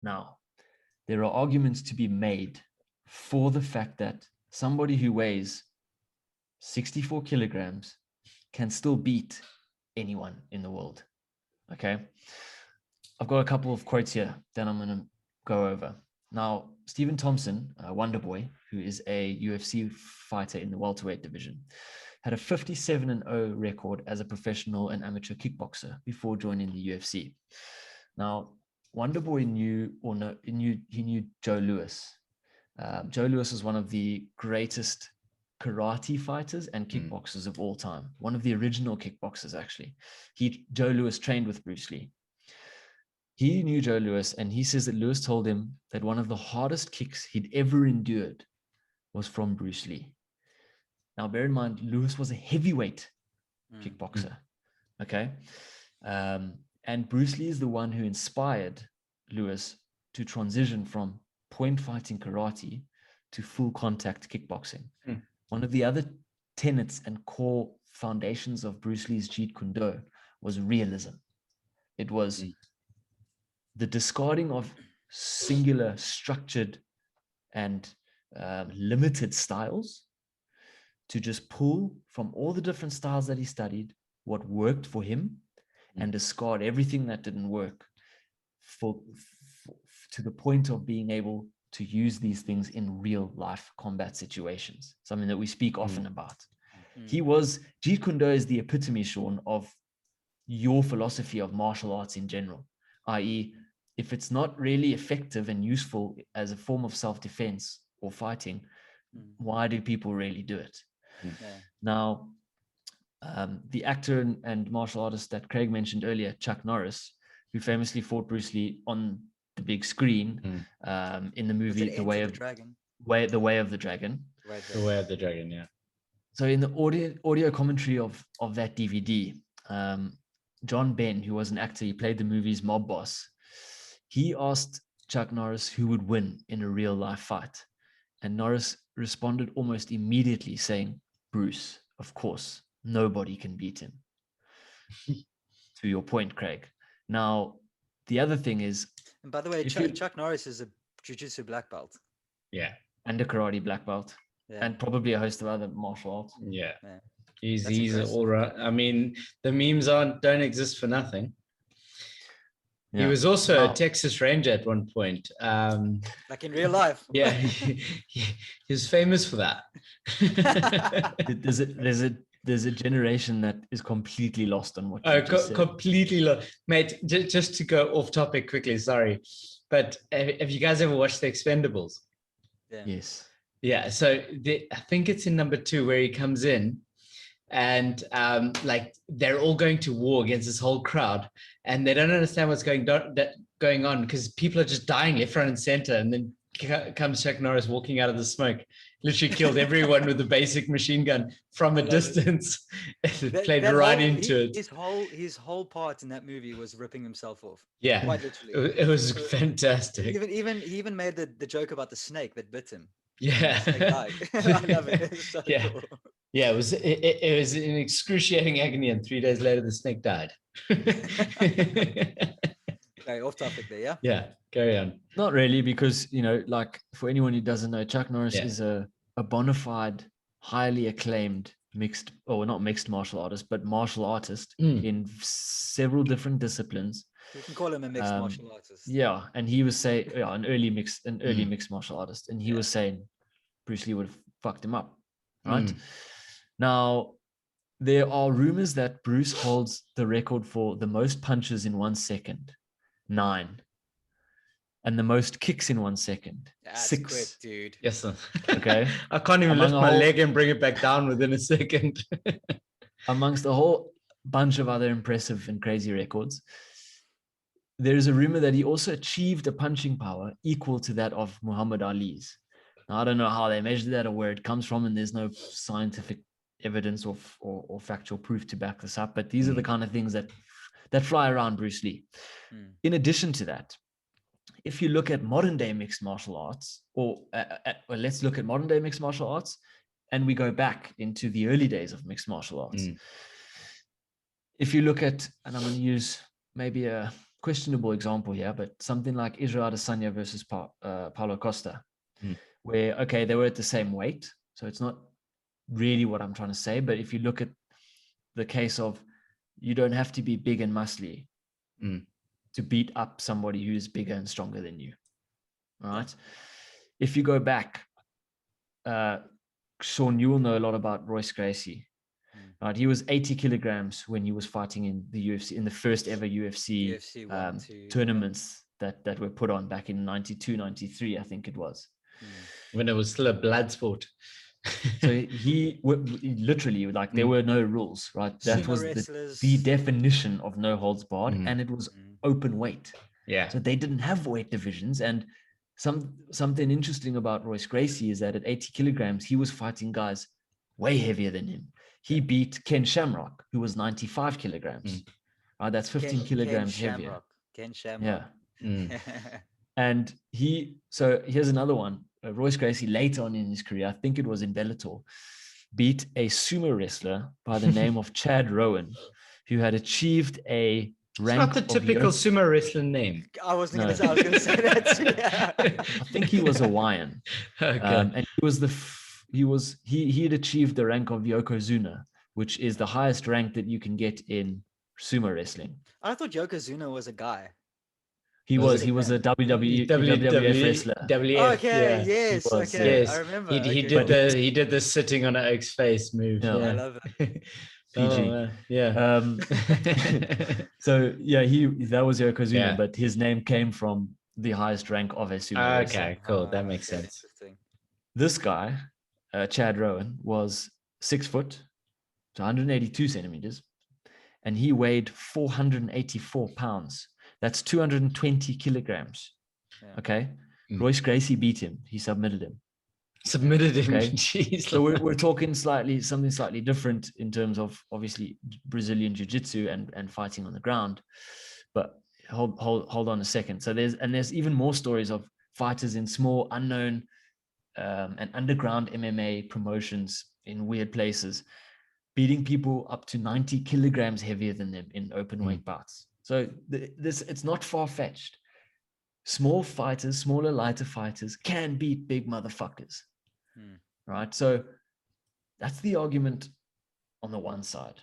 Now, there are arguments to be made for the fact that somebody who weighs 64 kilograms can still beat anyone in the world. Okay. I've got a couple of quotes here that I'm going to go over. Now, Stephen Thompson, Wonderboy, who is a UFC fighter in the welterweight division, had a 57-0 record as a professional and amateur kickboxer before joining the UFC. Now, Wonderboy knew Joe Louis. Joe Louis is one of the greatest karate fighters and kickboxers of all time. One of the original kickboxers, actually. Joe Louis trained with Bruce Lee. He knew Joe Louis, and he says that Louis told him that one of the hardest kicks he'd ever endured was from Bruce Lee. Now, bear in mind, Louis was a heavyweight kickboxer. Okay. And Bruce Lee is the one who inspired Louis to transition from point fighting karate to full contact kickboxing. One of the other tenets and core foundations of Bruce Lee's Jeet Kune Do was realism. It was the discarding of singular, structured, and limited styles to just pull from all the different styles that he studied what worked for him and discard everything that didn't work to the point of being able to use these things in real life combat situations, something that we speak often about. Jeet Kune Do is the epitome, Sean, of your philosophy of martial arts in general, i.e., if it's not really effective and useful as a form of self-defense or fighting, why do people really do it? Now, the actor and martial artist that Craig mentioned earlier, Chuck Norris, who famously fought Bruce Lee on the big screen in the movie The Way of the Dragon. The Way of the Dragon. The Way of the Dragon, yeah. So in the audio commentary of that DVD, John Ben, who was an actor, he played the movie's mob boss. He asked Chuck Norris who would win in a real life fight. And Norris responded almost immediately saying, Bruce, of course, nobody can beat him. To your point, Craig. Now, the other thing is... And by the way, Chuck Norris is a jiu-jitsu black belt. Yeah. And a karate black belt. Yeah. And probably a host of other martial arts. Yeah. Yeah. He's all right. I mean, the memes don't exist for nothing. Yeah. He was also a Texas Ranger at one point. Like in real life. Yeah, he's famous for that. There's a generation that is completely lost on what you just said. Completely lost. Mate, just to go off topic quickly, sorry. But have you guys ever watched The Expendables? Yeah. Yes. Yeah, so I think it's in number 2 where he comes in and like they're all going to war against this whole crowd and they don't understand what's going on because people are just dying left, right, and center. And then comes Chuck Norris walking out of the smoke, literally killed everyone with a basic machine gun from a distance. Played right into it. His whole part in that movie was ripping himself off. Yeah, quite literally. It was fantastic. He even made the joke about the snake that bit him. Yeah, I love it. It's so cool. Yeah, it was an excruciating agony, and 3 days later the snake died. Okay, off topic there, yeah? Yeah, carry on. Not really, because, like for anyone who doesn't know, Chuck Norris is a bona fide, highly acclaimed not mixed martial artist, but martial artist in several different disciplines. You can call him a mixed martial artist. Yeah, and he was saying, an early mixed martial artist, and he was saying Bruce Lee would have fucked him up, right? Now, there are rumors that Bruce holds the record for the most punches in 1 second, 9, and the most kicks in 1 second, That's 6. Quick, dude. Yes, sir. Okay. I can't even lift my leg and bring it back down within a second. Amongst a whole bunch of other impressive and crazy records, there is a rumor that he also achieved a punching power equal to that of Muhammad Ali's. Now, I don't know how they measure that or where it comes from, and there's no scientific evidence or factual proof to back this up, but these are the kind of things that fly around Bruce Lee. In addition to that, if you look at modern day mixed martial arts, or let's look at modern day mixed martial arts, and we go back into the early days of mixed martial arts. If you look at, and I'm going to use maybe a questionable example here, but something like Israel Adesanya versus Paulo Costa, where, okay, they were at the same weight. So it's not really what I'm trying to say. But if you look at the case of, you don't have to be big and muscly to beat up somebody who's bigger and stronger than you. All right. If you go back, Sean, you will know a lot about Royce Gracie. Right, he was 80 kilograms when he was fighting in the UFC, in the first ever UFC, tournaments that were put on back in 92, 93, I think it was. When it was still a blood sport. So he literally, like, there were no rules, right? That was the definition of no holds barred, and it was open weight. Yeah. So they didn't have weight divisions. And something interesting about Royce Gracie is that at 80 kilograms, he was fighting guys way heavier than him. He beat Ken Shamrock, who was 95 kilograms. Right, that's 15 kilograms heavier. Ken Shamrock. Yeah. And so here's another one. Royce Gracie, later on in his career, I think it was in Bellator, beat a sumo wrestler by the name of Chad Rowan, who had achieved a rank. It's not the typical sumo wrestler name. I was going to say that too. Yeah. I think he was Hawaiian. Okay. And he had achieved the rank of Yokozuna, which is the highest rank that you can get in sumo wrestling. I thought Yokozuna was a guy. He was a WWF wrestler. Okay, yes, okay, yes. I remember. He did the sitting on an Oak's face move. Yeah. I love it. PG. Yeah. So yeah, that was Yokozuna, Yeah. but his name came from the highest rank of a sumo wrestler. Okay, cool. That makes sense. This guy, Chad Rowan, was 6 foot, so 182 centimeters, and he weighed 484 pounds. That's 220 kilograms. Yeah. Okay. Royce Gracie beat him. He submitted him. Okay? Jeez. So we're talking something slightly different in terms of, obviously, Brazilian jiu-jitsu and fighting on the ground. But hold on a second. So there's even more stories of fighters in small, unknown and underground MMA promotions in weird places, beating people up to 90 kilograms heavier than them in open weight bouts. So it's not far-fetched. Small fighters, smaller, lighter fighters can beat big motherfuckers. Right? So that's the argument on the one side.